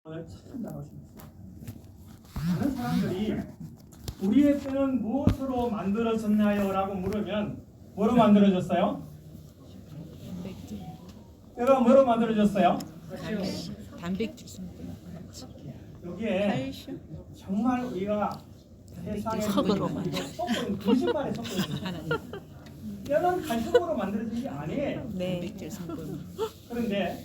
오늘 참 잘하십니다. 많은 사람들이 우리의 뼈는 무엇으로 만들어졌나요? 라고 물으면 뭐로 만들어졌어요? 뼈가 뭐로 만들어졌어요? 단백질 성분. 여기에 정말 우리가 세상에 석으로 거짓말에 섞어 있는 뼈는 칼슘으로 만들어진 게 아니에요. 네. 단백질 성분. 그런데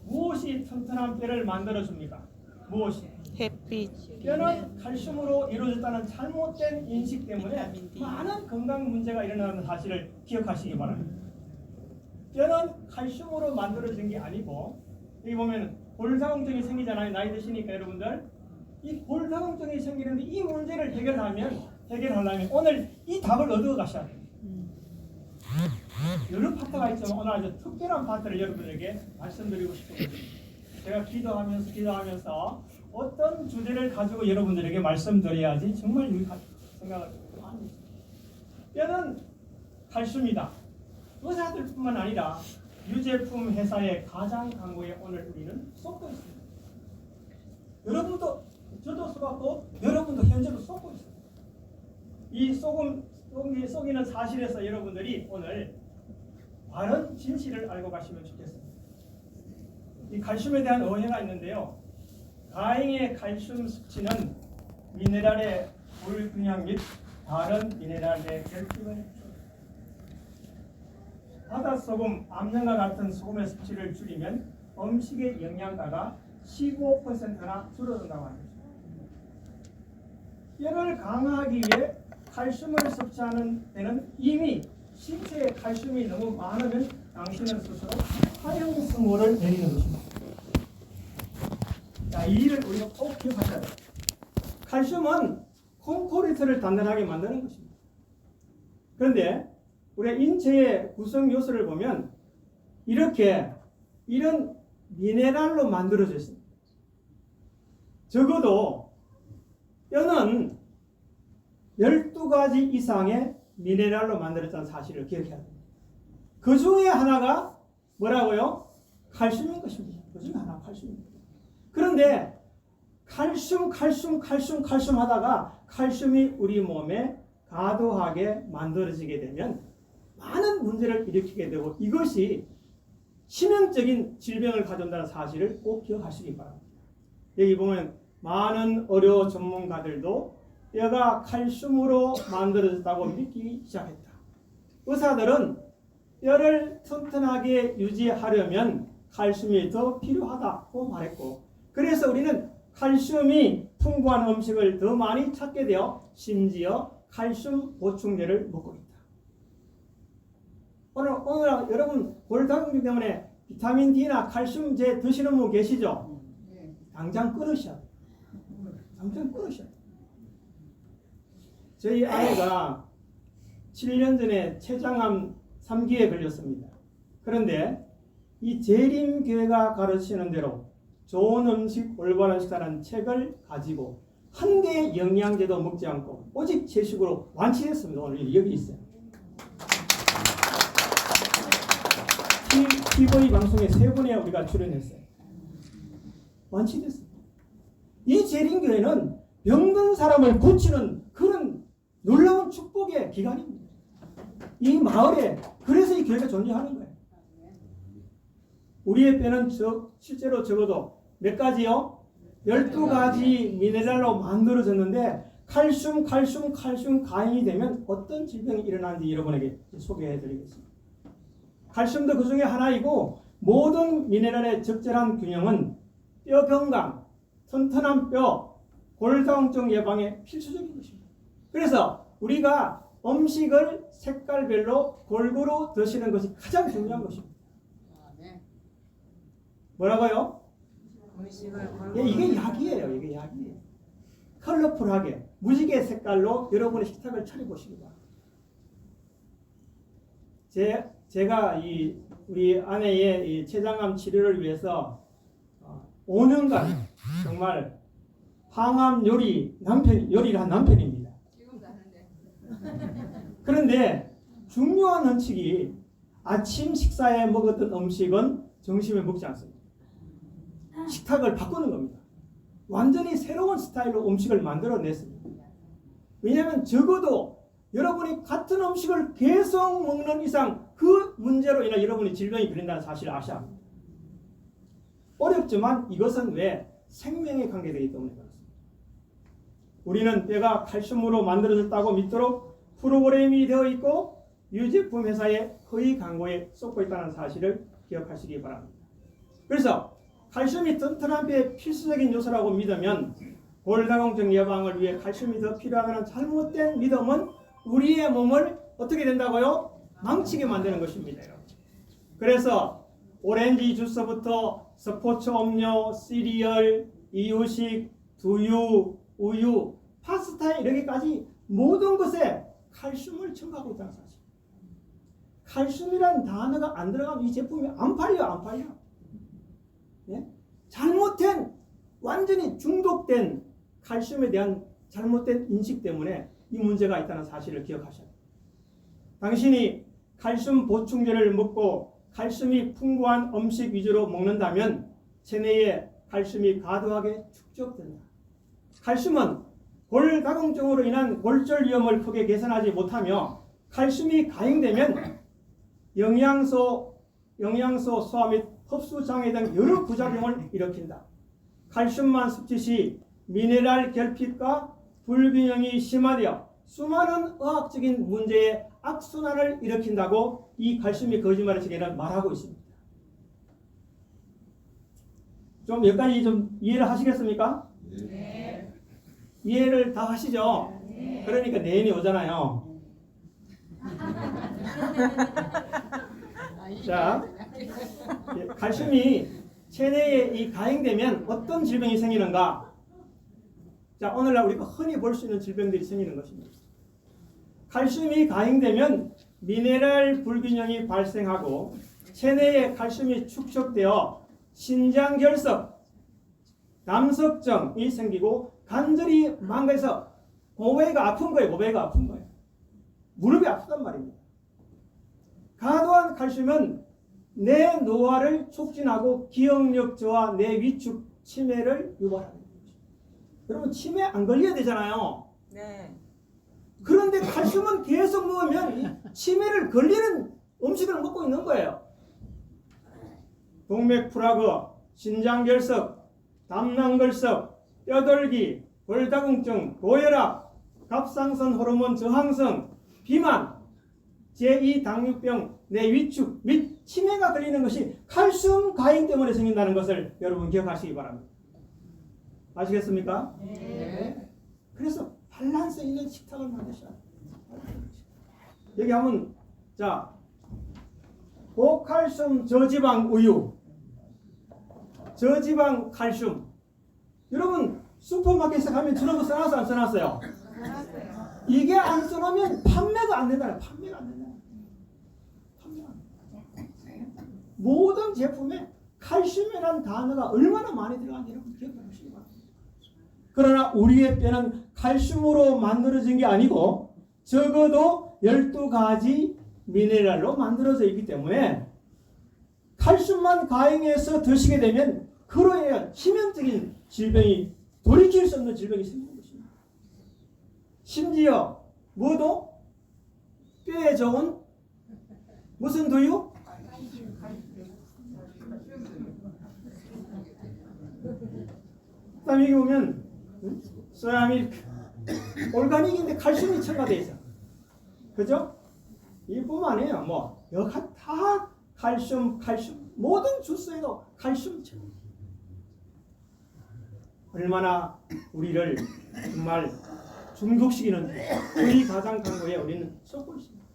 무엇이 튼튼한 뼈를 만들어줍니까? 무엇이? 햇빛. 뼈는 칼슘으로 이루어졌다는 잘못된 인식 때문에 많은 건강 문제가 일어나는 사실을 기억하시기 바랍니다. 뼈는 칼슘으로 만들어진 게 아니고, 여기 보면 골다공증이 생기잖아요. 나이 드시니까 여러분들. 이 골다공증이 생기는데 이 문제를 해결하려면 오늘 이 답을 얻어 가셔야 돼요. 여러 파트가 있지만 오늘 아주 특별한 파트를 여러분에게 말씀드리고 싶습니다. 제가 기도하면서 어떤 주제를 가지고 여러분들에게 말씀드려야지 정말 유익한 생각을 많이 했습니다. 뼈는 칼슘이다. 의사들뿐만 아니라 유제품 회사의 가장 강구에 오늘 우리는 쏟고 있습니다. 여러분도 저도 쏟았고 여러분도 현재도 쏟고 있습니다. 이 속이는 사실에서 여러분들이 오늘 바른 진실을 알고 가시면 좋겠습니다. 이 칼슘에 대한 오해가 있는데요. 가행의 칼슘 수치는 미네랄의 불균형 및 다른 미네랄의 결핍을 바닷소금, 암연과 같은 소금의 섭취를 줄이면 음식의 영양가가 15%나 줄어든다고 합니다. 뼈를 강화하기 위해 칼슘을 섭취하는 데는 이미 신체에 칼슘이 너무 많으면 당신은 스스로 화형승호를 내리는 것입니다. 자, 이 일을 우리가 꼭 기억하셔야 돼요. 칼슘은 콘크리트를 단단하게 만드는 것입니다. 그런데 우리 인체의 구성 요소를 보면 이런 미네랄로 만들어져 있습니다. 적어도 뼈는 12가지 이상의 미네랄로 만들어졌다는 사실을 기억해야 됩니다. 그 중에 하나가 뭐라고요? 칼슘인 것입니다. 그 중에 하나가 칼슘입니다. 그런데 칼슘 하다가 칼슘이 우리 몸에 과도하게 만들어지게 되면 많은 문제를 일으키게 되고 이것이 치명적인 질병을 가져온다는 사실을 꼭 기억하시기 바랍니다. 여기 보면 많은 의료 전문가들도 뼈가 칼슘으로 만들어졌다고 믿기 시작했다. 의사들은 뼈를 튼튼하게 유지하려면 칼슘이 더 필요하다고 말했고, 그래서 우리는 칼슘이 풍부한 음식을 더 많이 찾게 되어 심지어 칼슘 보충제를 먹고 있다. 오늘 여러분 골다공증 때문에 비타민 D나 칼슘제 드시는 분 계시죠? 당장 끊으셔야 돼요. 당장 끊으셔야 돼요. 저희 아이가 7년 전에 췌장암 3기에 걸렸습니다. 그런데 이 재림교회가 가르치는 대로 좋은 음식, 올바른 식사라는 책을 가지고 한 개의 영양제도 먹지 않고 오직 채식으로 완치했습니다. 오늘 여기 있어요. TV 방송에 3번에 우리가 출연했어요. 완치됐습니다. 이 재림교회는 병든 사람을 고치는 그런 놀라운 축복의 기간입니다. 이 마을에 그래서 이 교회가 존재하는 거예요. 우리의 뼈는 실제로 적어도 몇 가지요? 12가지 미네랄로 만들어졌는데 칼슘 가행이 되면 어떤 질병이 일어나는지 여러분에게 소개해 드리겠습니다. 칼슘도 그 중에 하나이고 모든 미네랄의 적절한 균형은 뼈 건강, 튼튼한 뼈, 골다공증 예방에 필수적인 것입니다. 그래서 우리가 음식을 색깔별로 골고루 드시는 것이 가장 중요한 것입니다. 뭐라고요? 이게 약이에요. 이게 약이에요. 컬러풀하게 무지개 색깔로 여러분의 식탁을 차려보시기 바랍니다. 제가 우리 아내의 이 췌장암 치료를 위해서 5년간 정말 항암 요리를 한 남편입니다. 그런데 중요한 원칙이 아침 식사에 먹었던 음식은 점심에 먹지 않습니다. 식탁을 바꾸는 겁니다. 완전히 새로운 스타일로 음식을 만들어냈습니다. 왜냐하면 적어도 여러분이 같은 음식을 계속 먹는 이상 그 문제로 인해 여러분이 질병이 걸린다는 사실을 아셔야 합니다. 어렵지만 이것은 왜? 생명에 관계되기 때문에 그렇습니다. 우리는 뼈가 칼슘으로 만들어졌다고 믿도록 프로그램이 되어 있고 유제품 회사의 허위 광고에 쏟고 있다는 사실을 기억하시기 바랍니다. 그래서 칼슘이 튼튼한 뼈의 필수적인 요소라고 믿으면 골다공증 예방을 위해 칼슘이 더 필요하다는 잘못된 믿음은 우리의 몸을 어떻게 된다고요? 망치게 만드는 것입니다. 그래서 오렌지 주스부터 스포츠 음료, 시리얼, 이유식, 두유, 우유, 파스타에 이르기까지 모든 것에 칼슘을 첨가하고 있다는 사실. 칼슘이라는 단어가 안 들어가면 이 제품이 안 팔려. 네? 잘못된 완전히 중독된 칼슘에 대한 잘못된 인식 때문에 이 문제가 있다는 사실을 기억하셔야 돼요. 당신이 칼슘 보충제를 먹고 칼슘이 풍부한 음식 위주로 먹는다면 체내에 칼슘이 과도하게 축적된다. 칼슘은 골다공증으로 인한 골절 위험을 크게 개선하지 못하며 칼슘이 가행되면 영양소 소화 및 흡수 장애 등 여러 부작용을 일으킨다. 칼슘만 섭취 시 미네랄 결핍과 불균형이 심화되어 수많은 의학적인 문제의 악순환을 일으킨다고 이 칼슘이 거짓말의 세계는 말하고 있습니다. 좀 여기까지 좀 이해를 하시겠습니까? 네. 이해를 다 하시죠? 네. 그러니까 내인이 오잖아요. 자, 칼슘이 체내에 이 가행되면 어떤 질병이 생기는가? 자, 오늘날 우리가 흔히 볼 수 있는 질병들이 생기는 것입니다. 칼슘이 가행되면 미네랄 불균형이 발생하고 체내에 칼슘이 축적되어 신장결석, 남석증이 생기고 관절이 망가져서 고배가 아픈 거예요. 무릎이 아프단 말입니다. 과도한 칼슘은 뇌 노화를 촉진하고 기억력 저하, 뇌 위축 치매를 유발합니다. 여러분 치매 안 걸려야 되잖아요. 네. 그런데 칼슘은 계속 먹으면 치매를 걸리는 음식을 먹고 있는 거예요. 동맥프라그, 신장결석, 담낭걸석, 뼈돌기, 골다공증, 고혈압, 갑상선 호르몬 저항성, 비만, 제2당뇨병, 뇌위축 및 치매가 걸리는 것이 칼슘 가행 때문에 생긴다는 것을 여러분 기억하시기 바랍니다. 아시겠습니까? 네. 그래서 밸런스 있는 식탁을 만드셔야 돼요. 여기 하면 자 고칼슘 저지방 우유, 저지방 칼슘. 여러분 슈퍼마켓에 가면 저런 거 써놨어 안 써놨어요? 이게 안 써놓으면 판매가 안 된다. 모든 제품에 칼슘이라는 단어가 얼마나 많이 들어가는지 여러분 기억해 보시기 바랍니다. 그러나 우리의 뼈는 칼슘으로 만들어진 게 아니고 적어도 12가지 미네랄로 만들어져 있기 때문에 칼슘만 가행해서 드시게 되면 그로 인한 치명적인 질병이 돌이킬 수 없는 질병이 생기는 것입니다. 심지어 뭐도 뼈에 좋은 무슨 두유? 그다음에 여기 보면 소야밀크 올가닉인데 칼슘이 첨가되어 있어. 그죠? 이뿐만 아니에요. 뭐 여가 다 칼슘 모든 주스에도 칼슘 첨가. 얼마나 우리를 정말 중독시키는 거의 가장 광고에 우리는 쏟고 있습니다.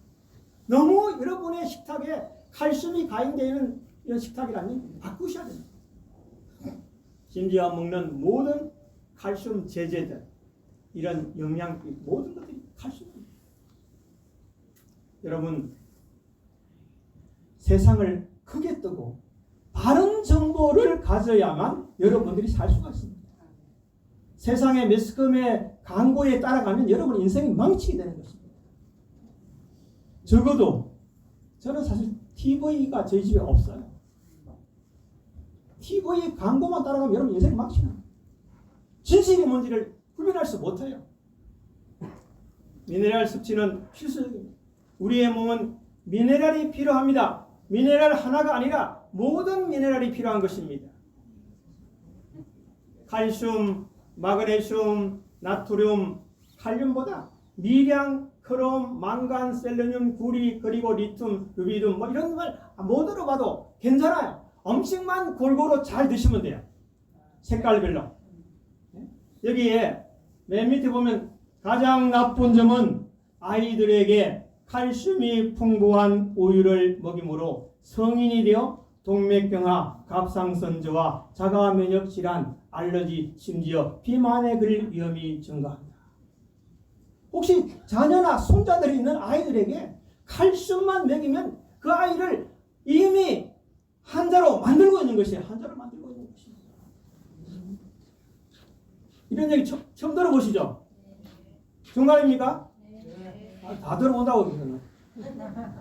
너무 여러분의 식탁에 칼슘이 가행되는 이런 식탁이라면 바꾸셔야 됩니다. 심지어 먹는 모든 칼슘 제제들, 이런 영양비 모든 것들이 칼슘입니다. 여러분 세상을 크게 뜨고 바른 정보를 가져야만 여러분들이 살 수가 있습니다. 세상의 매스컴의 광고에 따라가면 여러분 인생이 망치게 되는 것입니다. 적어도 저는 사실 TV가 저희 집에 없어요. TV 광고만 따라가면 여러분 인생이 망치나. 진실이 뭔지를 구별할 수 못해요. 미네랄 섭취는 필수적입니다. 우리의 몸은 미네랄이 필요합니다. 미네랄 하나가 아니라 모든 미네랄이 필요한 것입니다. 칼슘, 마그네슘, 나트륨, 칼륨보다 미량, 크롬, 망간, 셀레늄, 구리, 그리고 리튬, 루비륨 뭐 이런 걸 못 들어봐도 괜찮아요. 음식만 골고루 잘 드시면 돼요. 색깔별로. 여기에 맨 밑에 보면 가장 나쁜 점은 아이들에게 칼슘이 풍부한 우유를 먹이므로 성인이 되어 동맥경화, 갑상선저와 자가면역 질환, 알러지, 심지어 비만에 걸릴 위험이 증가합니다. 혹시 자녀나 손자들이 있는 아이들에게 칼슘만 먹이면 그 아이를 이미 환자로 만들고 있는 것이에요. 환자로 만들고 있는 것입니다. 이런 얘기 처음 들어보시죠? 정말입니까? 다 들어본다고 그러는.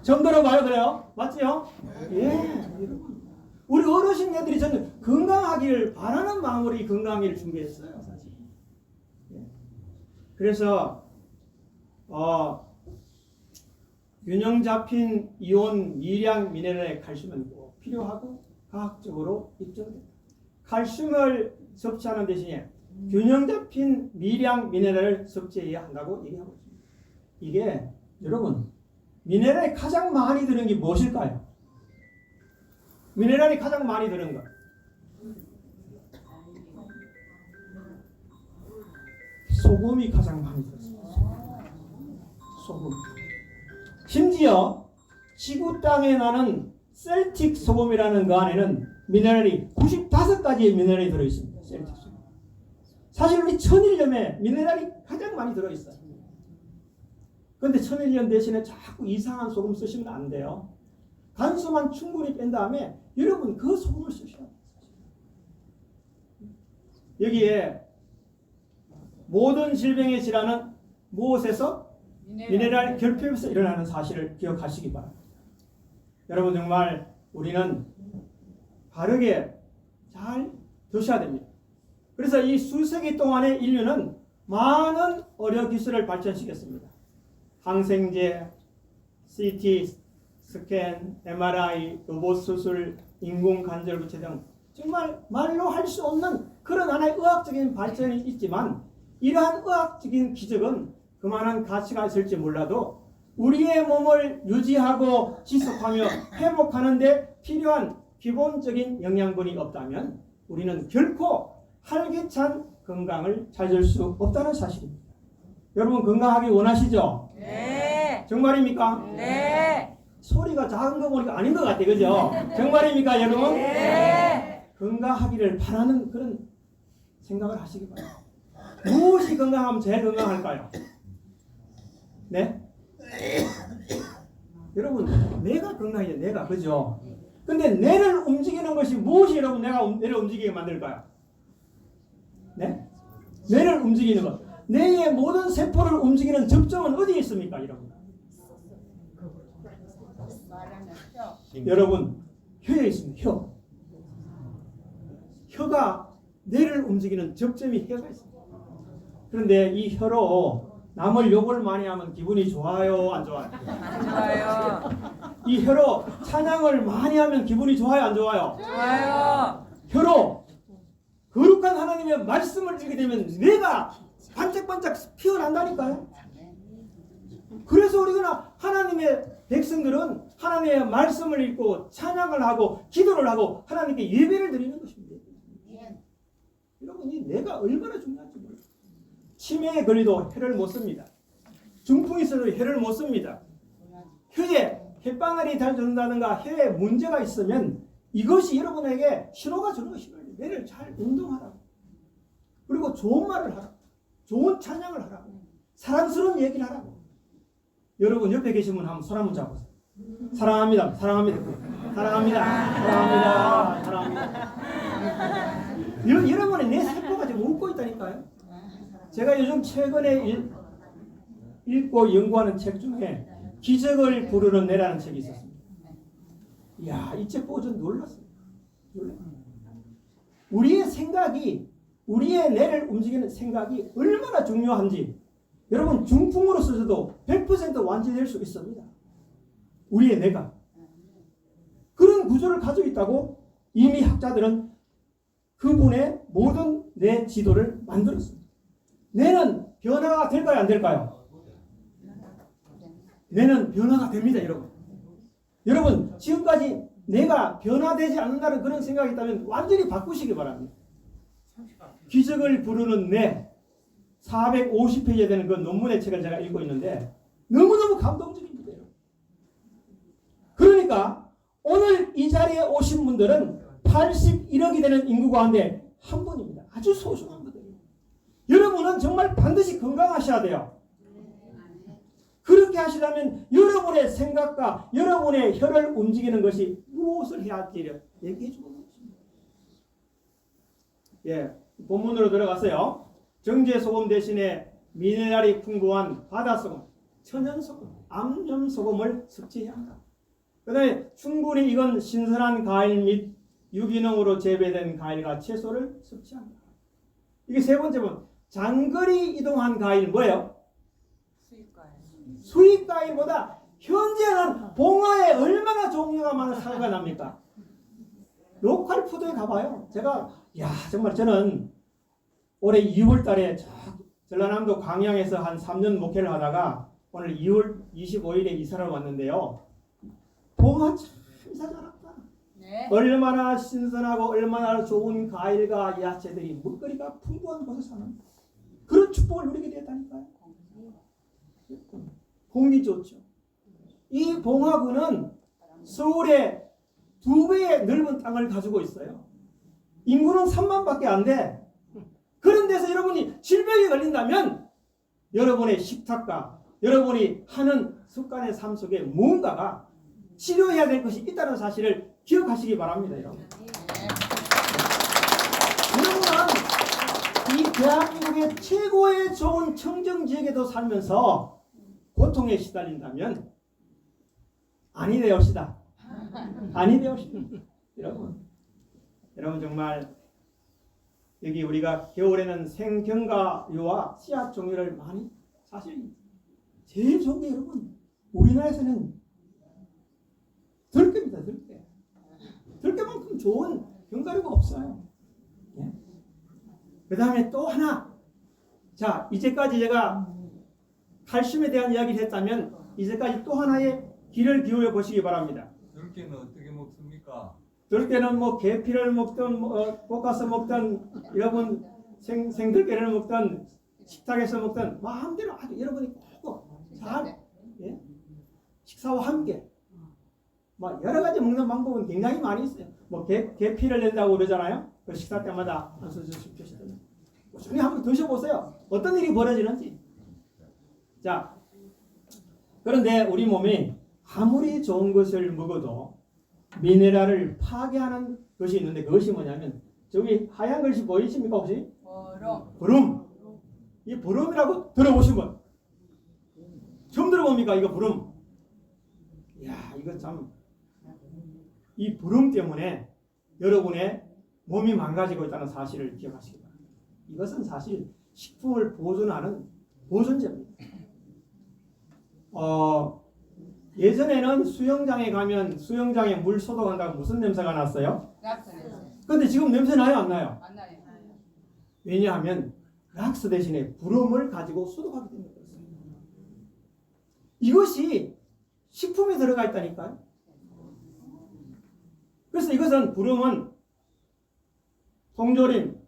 처음 들어봐요, 그래요? 맞지요? 예. 우리 어르신네들이 저는 건강하기를 바라는 마음으로 이 건강을 준비했어요, 사실. 그래서 균형 잡힌 이온, 미량, 미네랄의 칼슘은 꼭 필요하고 과학적으로 입증됩니다. 칼슘을 섭취하는 대신에 균형 잡힌 미량, 미네랄을 섭취해야 한다고 얘기하고 있습니다. 이게 여러분 미네랄이 가장 많이 드는 게 무엇일까요? 미네랄이 가장 많이 드는 것. 소금이 가장 많이 들었습니다. 소금. 심지어 지구 땅에 나는 셀틱 소금이라는 그 안에는 미네랄이 95가지의 미네랄이 들어있습니다. 셀틱 소금. 사실 우리 천일염에 미네랄이 가장 많이 들어있어요. 그런데 천일염 대신에 자꾸 이상한 소금 쓰시면 안 돼요. 간수만 충분히 뺀 다음에 여러분 그 소금을 쓰셔야 돼요. 여기에 모든 질병의 질환은 무엇에서? 미네랄 결핍에서 일어나는 사실을 기억하시기 바랍니다. 여러분 정말 우리는 바르게 잘 드셔야 됩니다. 그래서 이 수세기 동안의 인류는 많은 의료 기술을 발전시켰습니다. 항생제, CT 스캔, MRI, 로봇 수술, 인공 관절 부체 등 정말 말로 할 수 없는 그런 하나의 의학적인 발전이 있지만 이러한 의학적인 기적은 그만한 가치가 있을지 몰라도 우리의 몸을 유지하고 지속하며 회복하는 데 필요한 기본적인 영양분이 없다면 우리는 결코 활기찬 건강을 찾을 수 없다는 사실입니다. 여러분 건강하기 원하시죠? 네. 정말입니까? 네. 소리가 작은 거 보니까 아닌 것 같아, 그죠? 정말입니까, 여러분? 네. 건강하기를 바라는 그런 생각을 하시기 바랍니다. 무엇이 건강하면 제일 건강할까요? 네? 여러분, 내가 건강해야 내가, 그죠? 근데 뇌를 움직이는 것이 무엇이 여러분 뇌를 움직이게 만들까요? 네? 뇌를 움직이는 것. 뇌의 모든 세포를 움직이는 접점은 어디에 있습니까, 여러분? 여러분, 혀에 있습니다. 혀. 혀가 뇌를 움직이는 접점이 혀가 있습니다. 그런데 이 혀로 남을 욕을 많이 하면 기분이 좋아요, 안 좋아요? 좋아요. 이 혀로 찬양을 많이 하면 기분이 좋아요, 안 좋아요? 좋아요. 혀로 거룩한 하나님의 말씀을 읽게 되면 뇌가 반짝반짝 피어난다니까요. 그래서 우리가 하나님의 백성들은 하나님의 말씀을 읽고 찬양을 하고 기도를 하고 하나님께 예배를 드리는 것입니다. 여러분 이 뇌가 얼마나 중요한지 몰라요. 치매에 걸려도 혀를 못 씁니다. 중풍이 있어도 혀를 못 씁니다. 혀에 햇바늘이 달린다든가 혀에 문제가 있으면 이것이 여러분에게 신호가 주는 것이에요. 뇌를 잘 운동하라고. 그리고 좋은 말을 하라고. 좋은 찬양을 하라고. 사랑스러운 얘기를 하라고. 여러분 옆에 계신 분 한번 손 한번 잡으세요. 사랑합니다. 사랑합니다. 사랑합니다. 사랑합니다. 사랑합니다. 여러분의 내 세포가 지금 웃고 있다니까요. 제가 요즘 최근에 읽고 연구하는 책 중에 기적을 부르는 뇌라는 책이 있었습니다. 이야, 이 책 보고 전 놀랐어요. 우리의 생각이 우리의 뇌를 움직이는 생각이 얼마나 중요한지 여러분 중풍으로서도 100% 완치될 수 있습니다. 우리의 뇌가 그런 구조를 가지고 있다고 이미 학자들은 그분의 모든 뇌 지도를 만들었습니다. 뇌는 변화가 될까요? 안 될까요? 뇌는 변화가 됩니다. 여러분 지금까지 뇌가 변화되지 않는다는 그런 생각이 있다면 완전히 바꾸시기 바랍니다. 기적을 부르는 뇌 450페이지에 되는 그 논문의 책을 제가 읽고 있는데 너무너무 감동적입니다. 그러니까 오늘 이 자리에 오신 분들은 81억이 되는 인구 가운데 한 분입니다. 아주 소중한 분들이에요. 여러분은 정말 반드시 건강하셔야 돼요. 그렇게 하시려면 여러분의 생각과 여러분의 혀를 움직이는 것이 무엇을 해야 할지를 얘기해 주고 있습니다. 예, 본문으로 들어갔어요. 정제소금 대신에 미네랄이 풍부한 바다소금, 천연소금, 암염소금을 섭취해야 한다. 그 다음에 충분히 익은 신선한 과일 및 유기농으로 재배된 과일과 채소를 섭취한다. 이게 세 번째 분. 장거리 이동한 과일 뭐예요? 수입 과일보다 현재는 봉화에 얼마나 종류가 많은 사과가 납니까? 로컬 푸드에 가봐요. 제가 정말 저는 올해 2월 달에 전라남도 광양에서 한 3년 목회를 하다가 오늘 2월 25일에 이사를 왔는데요. 봉화 참 이사 잘한다. 네. 얼마나 신선하고 얼마나 좋은 과일과 야채들이 먹거리가 풍부한 곳에 사는 그런 축복을 누리게 되었다니까요. 공기 좋죠. 이 봉화구는 서울의 2배의 넓은 땅을 가지고 있어요. 인구는 3만밖에 안 돼. 그런 데서 여러분이 질병이 걸린다면 여러분의 식탁과 여러분이 하는 습관의 삶 속에 무언가가 치료해야 될 것이 있다는 사실을 기억하시기 바랍니다. 여러분은 이 대한민국의 최고의 좋은 청정지역에도 살면서 고통에 시달린다면 아니 되옵시다. 아니 되옵시다. 여러분 정말 여기 우리가 겨울에는 생경과류와 씨앗 종류를 많이 사실 제일 좋은 게 여러분 우리나라에서는 들깨입니다. 들깨만큼 좋은 견과류가 없어요. 예? 그 다음에 또 하나 자 이제까지 제가 칼슘에 대한 이야기를 했다면 이제까지 또 하나의 귀를 기울여 보시기 바랍니다. 들깨는 어떻게 먹습니까? 들깨는 뭐 계피를 먹든 볶아서 먹든 여러분 생들깨를 먹든 식탁에서 먹든 마음대로 아주 여러분이 꼭 잘 식사와 함께 뭐 여러 가지 먹는 방법은 굉장히 많이 있어요. 뭐 계피를 낸다고 그러잖아요. 그 식사 때마다 한 수저씩 드시든 꾸준히 한번 드셔보세요. 어떤 일이 벌어지는지. 자, 그런데 우리 몸이 아무리 좋은 것을 먹어도 미네랄을 파괴하는 것이 있는데 그것이 뭐냐면 저기 하얀 것이 보이십니까 혹시? 부름. 이 부름이라고 들어보신 분? 처음 들어봅니까 이거 부름? 이야 이거 참 이 부름 때문에 여러분의 몸이 망가지고 있다는 사실을 기억하시기 바랍니다. 이것은 사실 식품을 보존하는 보존제입니다. 예전에는 수영장에 가면 수영장에 물 소독한다고 무슨 냄새가 났어요? 근데 지금 냄새 나요 안 나요? 안 나요. 왜냐하면 락스 대신에 부름을 가지고 소독하기 때문에 그렇습니다. 이것이 식품에 들어가 있다니까요. 그래서 이것은 부름은 통조림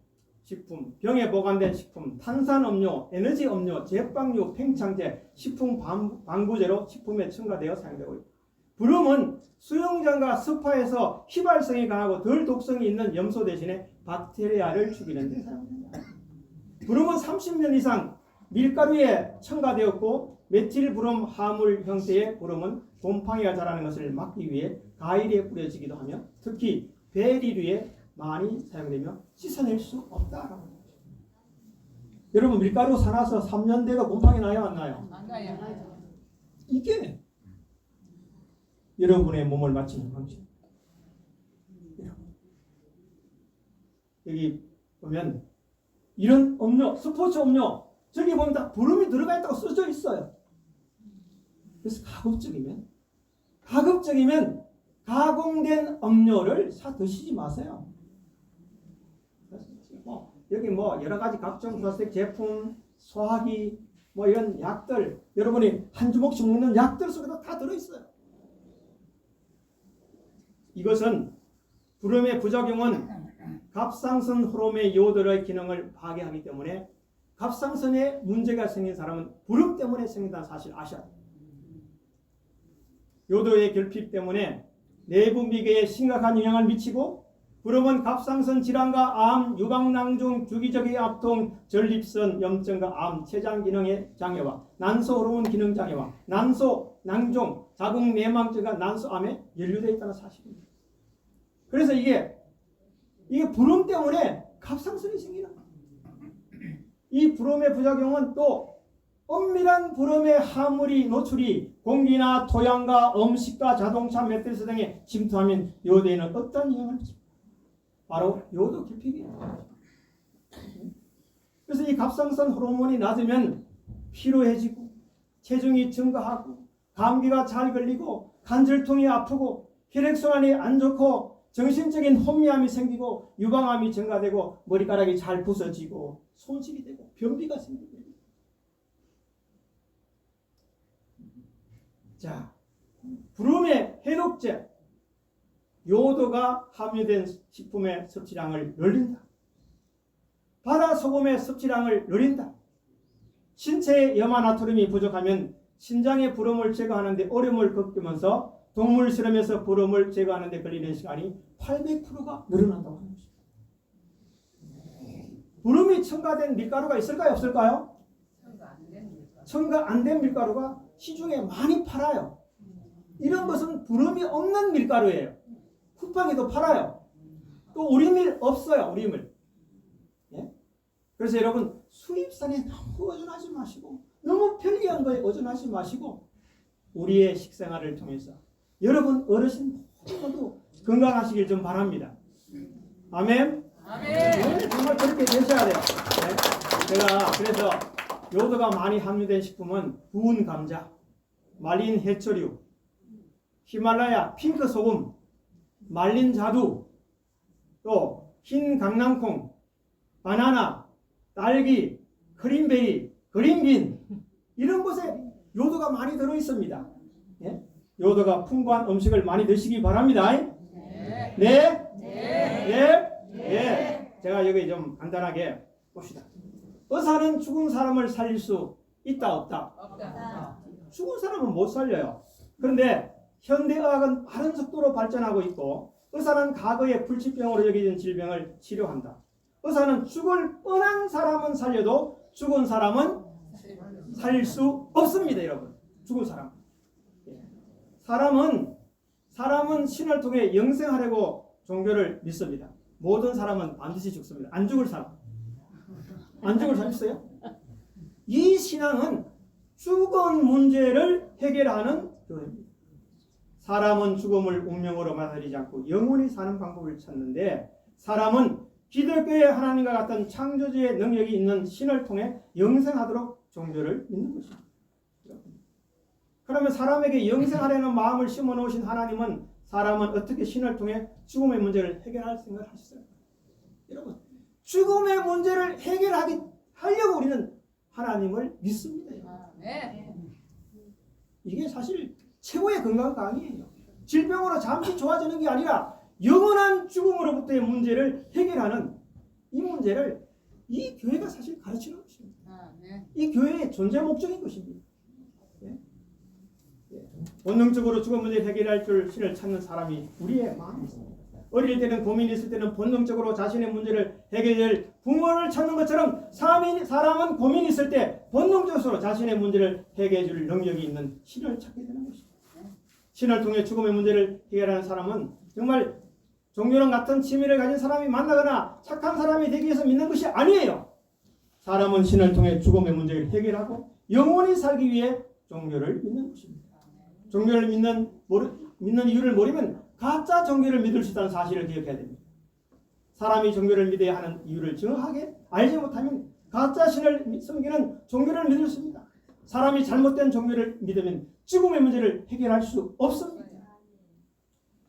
식품, 병에 보관된 식품, 탄산음료, 에너지음료, 제빵류, 팽창제, 식품 방부제로 식품에 첨가되어 사용되고 있다. 부름은 수영장과 스파에서 휘발성이 강하고 덜 독성이 있는 염소 대신에 박테리아를 죽이는 데 사용된다. 부름은 30년 이상 밀가루에 첨가되었고 메틸 부름 화물 형태의 부름은 곰팡이가 자라는 것을 막기 위해 과일에 뿌려지기도 하며 특히 베리류에 많이 사용되며 씻어낼 수 없다라고 합니다. 여러분 밀가루 사놔서 3년 돼가 곰팡이 나요 안 나요? 안 나요. 이게 여러분의 몸을 맞추는 방식. 여기 보면 이런 음료, 스포츠 음료 저기 보면 다 부름이 들어가 있다고 써져 있어요. 그래서 가급적이면 가공된 음료를 사 드시지 마세요. 여기 여러 가지 각종 플라스틱 제품, 소화기, 이런 약들, 여러분이 한 주먹씩 먹는 약들 속에도 다 들어있어요. 이것은 부름의 부작용은 갑상선 호르몬의 요도의 기능을 파괴하기 때문에 갑상선에 문제가 생긴 사람은 부름 때문에 생긴다는 사실 아셔야 돼요. 요도의 결핍 때문에 내부 미개에 심각한 영향을 미치고 부름은 갑상선 질환과 암, 유방낭중, 주기적인 압통, 전립선 염증과 암, 췌장 기능의 장애와 난소 호르몬 기능 장애와 난소, 낭종, 자궁 내망증과 난소암에 연루되어 있다는 사실입니다. 그래서 이게 부름 때문에 갑상선이 생기는 거예요. 이 부름의 부작용은 또 엄밀한 부름의 화물이 노출이 공기나 토양과 음식과 자동차, 매트리스 등에 침투하면 요도에는 어떤 영향을 미칩니까? 바로 요도 결핍이에요. 그래서 이 갑상선 호르몬이 낮으면 피로해지고 체중이 증가하고 감기가 잘 걸리고 관절통이 아프고 혈액순환이 안 좋고 정신적인 혼미함이 생기고 유방암이 증가되고 머리카락이 잘 부서지고 손실이 되고 변비가 생기고. 자, 부름의 해독제 요도가 함유된 식품의 섭취량을 늘린다. 바다 소금의 섭취량을 늘린다. 신체의 염화나트륨이 부족하면 신장의 부름을 제거하는 데 어려움을 겪으면서 동물 실험에서 부름을 제거하는 데 걸리는 시간이 800%가 늘어난다고 하는 것입니다. 부름이 첨가된 밀가루가 있을까요? 없을까요? 첨가 안 된 밀가루가 시중에 많이 팔아요. 이런 것은 부름이 없는 밀가루예요. 쿠팡에도 팔아요. 또 우리밀 없어요. 우리밀. 예? 그래서 여러분 수입산에 너무 의존하지 마시고 너무 편리한 거에 의존하지 마시고 우리의 식생활을 통해서 여러분 어르신 모두 건강하시길 좀 바랍니다. 아멘. 네, 정말 그렇게 되셔야 돼요. 네? 제가 그래서 요도가 많이 함유된 식품은 구운 감자, 말린 해초류, 히말라야 핑크 소금, 말린 자두, 또 흰 강낭콩, 바나나, 딸기, 크림베리, 그린빈 이런 것에 요도가 많이 들어 있습니다. 예? 요도가 풍부한 음식을 많이 드시기 바랍니다. 네? 네? 네? 네. 제가 여기 좀 간단하게 봅시다. 의사는 죽은 사람을 살릴 수 있다 없다? 없다. 죽은 사람은 못 살려요. 그런데 현대의학은 빠른 속도로 발전하고 있고 의사는 과거의 불치병으로 여겨진 질병을 치료한다. 의사는 죽을 뻔한 사람은 살려도 죽은 사람은 살릴 수 없습니다. 여러분. 죽은 사람. 사람은 신을 통해 영생하려고 종교를 믿습니다. 모든 사람은 반드시 죽습니다. 안 죽을 사람. 안 죽을 사람 있어요? 이 신앙은 죽은 문제를 해결하는 교회입니다. 사람은 죽음을 운명으로 받아들이지 않고 영원히 사는 방법을 찾는데 사람은 기독교의 하나님과 같은 창조주의 능력이 있는 신을 통해 영생하도록 종교를 믿는 것입니다. 그러면 사람에게 영생하려는 마음을 심어놓으신 하나님은 사람은 어떻게 신을 통해 죽음의 문제를 해결할 생각을 하셨어요? 여러분, 죽음의 문제를 하려고 우리는 하나님을 믿습니다. 이게 사실 최고의 건강 강의예요. 질병으로 잠시 좋아지는 게 아니라 영원한 죽음으로부터의 문제를 해결하는 이 문제를 이 교회가 사실 가르치는 것입니다. 이 교회의 존재 목적인 것입니다. 본능적으로 죽음 문제를 해결할 줄 신을 찾는 사람이 우리의 마음이 있습니다. 어릴 때는 고민이 있을 때는 본능적으로 자신의 문제를 해결할 부모를 찾는 것처럼 사람은 고민이 있을 때 본능적으로 자신의 문제를 해결해 줄 능력이 있는 신을 찾게 되는 것입니다. 신을 통해 죽음의 문제를 해결하는 사람은 정말 종교랑 같은 취미를 가진 사람이 만나거나 착한 사람이 되기 위해서 믿는 것이 아니에요. 사람은 신을 통해 죽음의 문제를 해결하고 영원히 살기 위해 종교를 믿는 것입니다. 종교를 믿는 이유를 모르면 가짜 종교를 믿을 수 있다는 사실을 기억해야 됩니다. 사람이 종교를 믿어야 하는 이유를 정확하게 알지 못하면 가짜 신을 섬기는 종교를 믿을 수 있습니다. 사람이 잘못된 종교를 믿으면 죽음의 문제를 해결할 수 없습니다.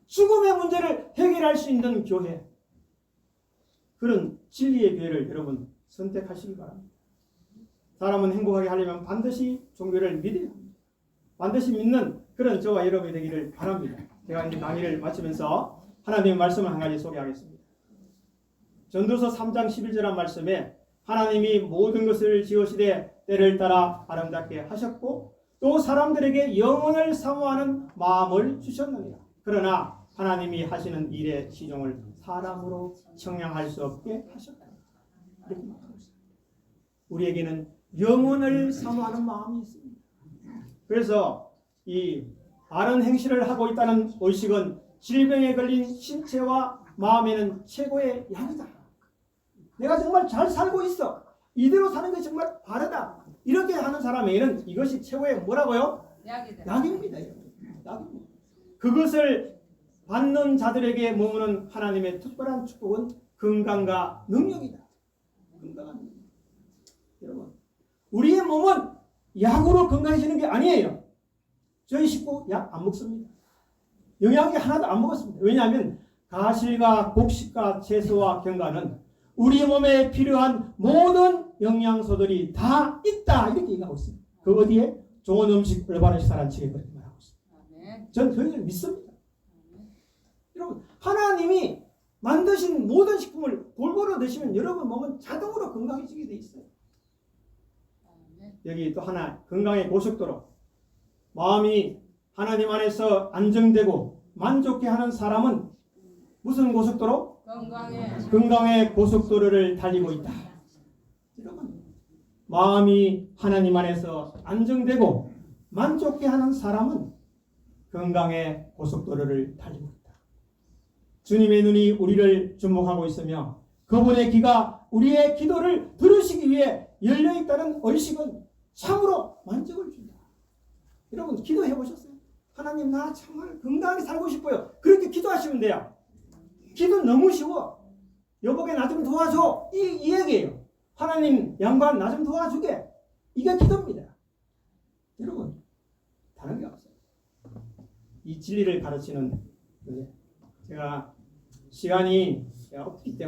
죽음의 문제를 해결할 수 있는 교회, 그런 진리의 교회를 여러분 선택하시기 바랍니다. 사람은 행복하게 하려면 반드시 종교를 믿어야 합니다. 반드시 믿는 그런 저와 여러분이 되기를 바랍니다. 제가 이제 강의를 마치면서 하나님의 말씀을 한 가지 소개하겠습니다. 전도서 3장 11절한 말씀에 하나님이 모든 것을 지으시되 때를 따라 아름답게 하셨고 또 사람들에게 영혼을 사모하는 마음을 주셨느니라. 그러나 하나님이 하시는 일의 시종을 사람으로 청량할 수 없게 하셨다. 이렇게 말하고 있습니다. 우리에게는 영혼을 사모하는 마음이 있습니다. 그래서 이 바른 행실을 하고 있다는 의식은 질병에 걸린 신체와 마음에는 최고의 약이다. 내가 정말 잘 살고 있어. 이대로 사는 게 정말 바르다. 이렇게 하는 사람에게는 이것이 최고의 뭐라고요? 약이다. 약입니다. 약입니다. 그것을 받는 자들에게 머무는 하나님의 특별한 축복은 건강과 능력이다. 건강한 능력. 여러분, 우리의 몸은 약으로 건강해지는 게 아니에요. 저희 식구 약 안 먹습니다. 영양제 하나도 안 먹었습니다. 왜냐하면 가실과 곡식과 채소와 견과는 우리 몸에 필요한 모든 영양소들이 다 있다. 이렇게 얘기하고 있습니다. 그 어디에? 좋은 음식 올바른 식사라는 책에 그렇게 말하고 있습니다. 저는 그 얘기를 믿습니다. 여러분, 하나님이 만드신 모든 식품을 골고루 드시면 여러분 몸은 자동으로 건강해지게 돼 있어요. 여기 또 하나, 건강의 고속도로. 마음이 하나님 안에서 안정되고 만족해 하는 사람은 무슨 고속도로? 건강의 고속도로를 달리고 있다. 여러분, 마음이 하나님 안에서 안정되고 만족해 하는 사람은 건강의 고속도로를 달리고 있다. 주님의 눈이 우리를 주목하고 있으며 그분의 귀가 우리의 기도를 들으시기 위해 열려있다는 의식은 참으로 만족을 준다. 여러분, 기도해 보셨어요? 하나님, 나 정말 건강하게 살고 싶어요. 그렇게 기도하시면 돼요. 기도 너무 쉬워. 여보게 나 좀 도와줘. 이 얘기예요. 하나님 양반 나 좀 도와주게. 이게 기도입니다. 여러분, 다른 게 없어요. 이 진리를 가르치는 제가 시간이 없기 때문에